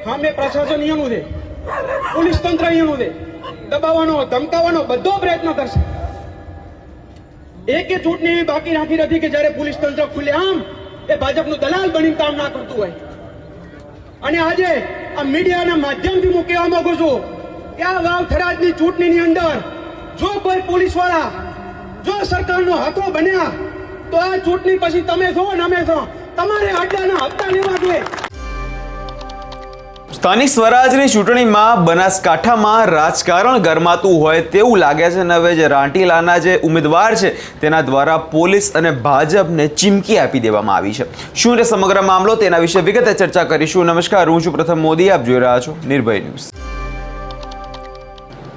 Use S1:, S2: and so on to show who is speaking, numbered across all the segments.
S1: સામે પ્રશાસન અહીંયાનું છે, પોલીસ તંત્ર અહીંયાનું છે, દબાવવાનો ધમકાવવાનો બધો પ્રયત્ન કરશે. એક ચૂંટણી એવી બાકી રાખી નથી કે જ્યારે પોલીસ તંત્ર ખુલ્લેઆમ એ ભાજપનું દલાલ બનીને કામ ના કરતું હોય. અને આજે આ મીડિયાના માધ્યમથી હું કહેવા માંગુ છું કે આ વાવ થરાદની ચૂંટણીની અંદર જો કોઈ પોલીસ વાળા જો સરકારનો હાથો બન્યા તો આ ચૂંટણી પછી તમે છો ને અમે છો, તમારે અડ્ડાના હપ્તા લેવા જોઈએ.
S2: સ્થાનિક સ્વરાજની ચૂંટણીમાં બનાસકાંઠામાં રાજકારણ ગરમાતું હોય તેવું લાગે છે અને હવે જે રાંટીલાના જે ઉમેદવાર છે તેના દ્વારા પોલીસ અને ભાજપને ચીમકી આપી દેવામાં આવી છે. શું છે સમગ્ર મામલો તેના વિશે વિગતે ચર્ચા કરીશું. નમસ્કાર, હું છું પ્રથમ મોદી, આપ જોઈ રહ્યા છો નિર્ભય ન્યૂઝ.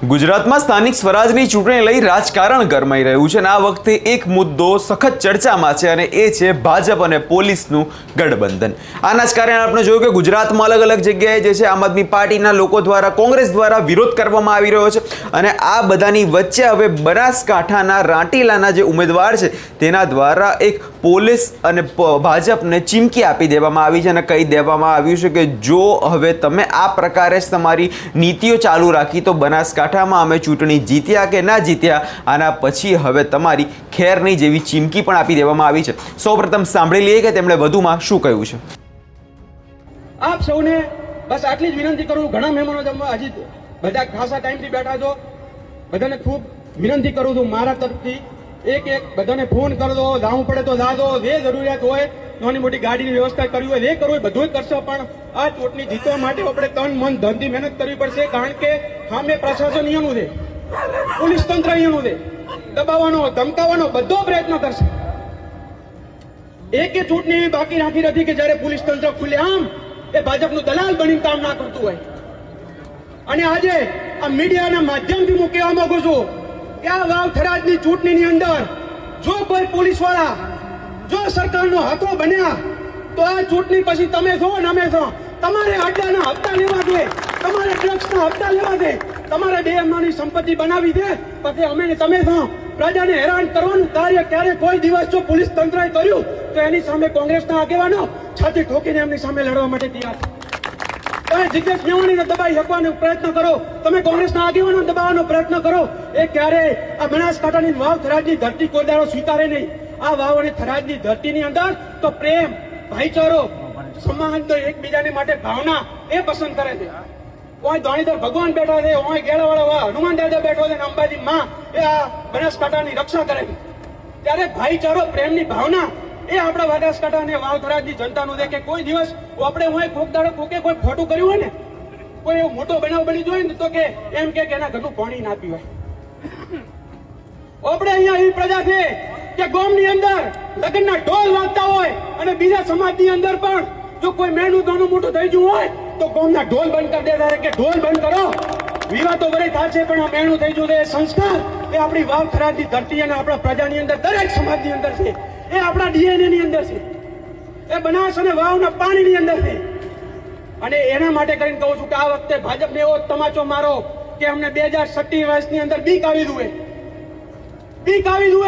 S2: ગુજરાતમાં સ્થાનિક સ્વરાજની ચૂંટણી લઈ રાજકારણ ગરમાઈ રહ્યું છે અને આ વખતે એક મુદ્દો સખત ચર્ચામાં છે અને એ છે ભાજપ અને પોલીસનું ગઠબંધન. આના જ કારણે આપણે જોયું કે ગુજરાતમાં અલગ અલગ જગ્યાએ જે છે આમ આદમી પાર્ટીના લોકો દ્વારા, કોંગ્રેસ દ્વારા વિરોધ કરવામાં આવી રહ્યો છે અને આ બધાની વચ્ચે હવે બનાસકાંઠાના રાંટીલાના જે ઉમેદવાર છે તેના દ્વારા એક પોલીસ અને ભાજપને ચીમકી આપી દેવામાં આવી છે અને કહી દેવામાં આવ્યું છે કે જો હવે તમે આ પ્રકારે જ તમારી નીતિઓ ચાલુ રાખી તો બનાસકાંઠામાં અમે ચૂંટણી જીત્યા કે ના જીત્યા આના પછી હવે તમારી ખેર નહીં જેવી ચીમકી પણ આપી દેવામાં આવી છે. સૌપ્રથમ સાંભળી લઈએ કે તેમણે વધુમાં શું કહ્યું છે.
S1: આપ સૌને બસ આટલી જ વિનંતી કરું. ઘણા મહેમાનો હજી બધા ખાસા ટાઈમથી બેઠા છો, બધાને ખૂબ વિનંતી કરું છું મારા તરફથી એક બધાને ફોન કરી દો, જાવું પડે તો જા દો, જે જરૂરિયાત હોય નાની મોટી ગાડીની વ્યવસ્થા કરવી હોય એ કરવું હોય બધું કરશો, પણ આ ચૂંટણી જીતવા માટે આપણે તન મન ધનથી મહેનત કરવી પડશે. કારણ કે સામે પ્રશાસન અહીંયાનું છે, પોલીસ તંત્ર અહીંયાનું છે, દબાવવાનો ધમકાવવાનો બધો પ્રયત્ન કરશે. એક ચૂંટણી એવી બાકી રાખી નથી કે જ્યારે પોલીસ તંત્ર ખુલ્લેઆમ એ ભાજપનું દલાલ બનીને કામ ના કરતું હોય. અને આજે આ મીડિયાના માધ્યમથી હું કહેવા માંગુ છું કે આ વાવ થરાદની ચૂંટણીની અંદર જો કોઈ પોલીસ વાળા જો સરકારનો હાથો બન્યા તો આ ચૂંટણી પછી તમે છો ને અમે છો, તમારે અડ્ડાના હપ્તા લેવા જોઈએ, તમારે ડ્રગ્સના હપ્તા લેવા દે, તમારે બે અમનાની સંપત્તિ બનાવી દે, પછી અમે ને તમે છો. પ્રજાને હેરાન કરવાનું કાર્ય ક્યારે કોઈ દિવસ જો પોલીસ તંત્રએ કર્યું તો એની સામે કોંગ્રેસના આગેવાનો છાતી ઠોકીને એમની સામે લડવા માટે તૈયાર છે. તમે જિજ્ઞેશ મેવાણીને દબાઈ શકવાનો પ્રયત્ન કરો, તમે કોંગ્રેસના આગેવાનો દબાવવાનો પ્રયત્ન કરો, એ ક્યારે આ બનાસકાંઠાની વાવ થરાદની ધરતી કોઈ દાડો સ્વીકારે નહીં. આ વાવ અને થરાદની ધરતીની અંદર તો પ્રેમ, ભાઈચારો, સમાન, તો એકબીજાની માટે ભાવના એ પસંદ કરે છે. કોઈ ધોણીધર ભગવાન બેઠા છે, કોઈ ગેળાવાળા હનુમાન દાદા બેઠો છે, અંબાજી માં એ આ બનાસકાંઠાની રક્ષા કરે છે. ત્યારે ભાઈચારો, પ્રેમની ભાવના એ આપણા બનાસકાંઠા અને વાવ થરાદની જનતાનું છે કે કોઈ દિવસ આપણે હોય કોક દાડો કોકે કોઈ ખોટું કર્યું હોય ને, કોઈ એવો મોટો બનાવ બની જોઈએ ને તો કે એમ કે એના ઘરનું પાણી ના પીવાય. આપણે અહીંયા એવી પ્રજા છે કે ગામની અંદર લગ્નના ઢોલ વાગતા હોય અને બીજા સમાજની અંદર પણ જો કોઈ મેનું નાનું મોટું થઈ ગયું હોય તો ગામના ઢોલ બંધ કરી દેતા કે ઢોલ બંધ કરો, વિવાહ તો બરે થશે પણ આ મેનું થઈ ગયું. એ સંસ્કાર એ આપણી વાવ થરાદની ધરતી અને આપણા પ્રજાની અંદર દરેક સમાજની અંદર છે, એ આપણા ડીએનએ ની અંદર છે, એ બનાસ અને વાવના પાણીની અંદર છે. અને એના માટે કરીને કહું છું કે આ વખતે ભાજપને એવો તમાચો મારો કે અમને 2027 ની અંદર બીક આવી જોઈએ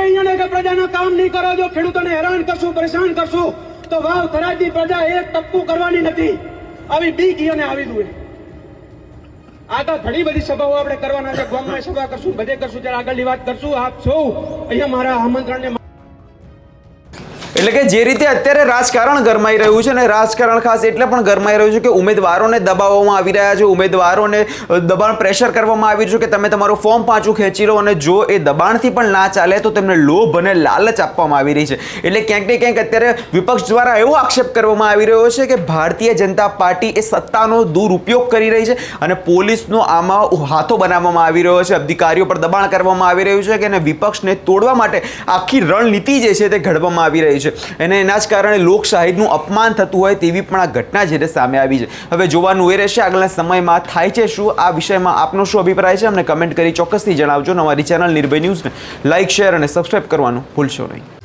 S1: અહીંયા કે પ્રજાના કામ નહીં કરો, જો ખેડૂતોને હેરાન કરશું, પરેશાન કરશું તો વાવ થરાદની પ્રજા એક ટપકું કરવાની નથી. આવી બીક અહીંયા આવી જોઈએ. આગળ ઘણી બધી સભાઓ આપણે કરવાના છે, ગામમાં સભા કરશું, બધે કરશું, ત્યારે આગળની વાત કરશું. આપ સૌ અહીંયા મારા આમંત્રણને
S2: એટલે કે જે રીતે અત્યારે રાજકારણ ગરમાઈ રહ્યું છે અને રાજકારણ ખાસ એટલે પણ ગરમાઈ રહ્યું છે કે ઉમેદવારોને દબાવવામાં આવી રહ્યા છે, ઉમેદવારોને દબાણ પ્રેશર કરવામાં આવી રહ્યું છે કે તમે તમારું ફોર્મ પાછું ખેંચી લો, અને જો એ દબાણથી પણ ના ચાલે તો તેમને લોભ અને લાલચ આપવામાં આવી રહી છે. એટલે ક્યાંક ને ક્યાંક અત્યારે વિપક્ષ દ્વારા એવો આક્ષેપ કરવામાં આવી રહ્યો છે કે ભારતીય જનતા પાર્ટી એ સત્તાનો દુરુપયોગ કરી રહી છે અને પોલીસનો આમાં હાથો બનાવવામાં આવી રહ્યો છે, અધિકારીઓ પર દબાણ કરવામાં આવી રહ્યું છે કે અને વિપક્ષને તોડવા માટે આખી રણનીતિ જે છે તે ઘડવામાં આવી રહી છે. અને એના જ કારણે લોકશાહીનું અપમાન થતું હોય તેવી પણ આ ઘટના છે તે સામે આવી છે. હવે જોવાનું એ રહેશે આગળના સમયમાં થાય છે શું. આ વિષયમાં આપનો શું અભિપ્રાય છે અમને કમેન્ટ કરી ચોક્કસથી જણાવજો. અમારી ચેનલ નિર્ભય ન્યૂઝને લાઇક, શેર અને સબસ્ક્રાઇબ કરવાનું ભૂલશો નહીં.